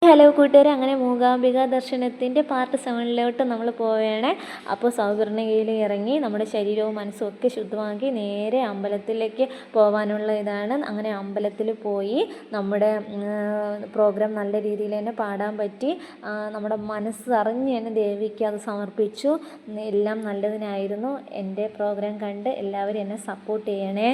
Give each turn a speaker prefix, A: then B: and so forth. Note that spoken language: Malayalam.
A: ഹലോ കൂട്ടുകാരെ, അങ്ങനെ മൂകാംബിക ദർശനത്തിൻ്റെ പാർട്ട് 7 നമ്മൾ പോവുകയാണ്. അപ്പോൾ സൗവർണികയിൽ ഇറങ്ങി നമ്മുടെ ശരീരവും മനസ്സും ഒക്കെ ശുദ്ധമാക്കി നേരെ അമ്പലത്തിലേക്ക് പോകാനുള്ള ഇതാണ്. അങ്ങനെ അമ്പലത്തിൽ പോയി നമ്മുടെ പ്രോഗ്രാം നല്ല രീതിയിൽ തന്നെ പാടാൻ പറ്റി. നമ്മുടെ മനസ്സ് അറിഞ്ഞ് തന്നെ ദേവിക്ക് അത് സമർപ്പിച്ചു. എല്ലാം നല്ലതിനായിരുന്നു. എൻ്റെ പ്രോഗ്രാം കണ്ട് എല്ലാവരും എന്നെ സപ്പോർട്ട് ചെയ്യണേ.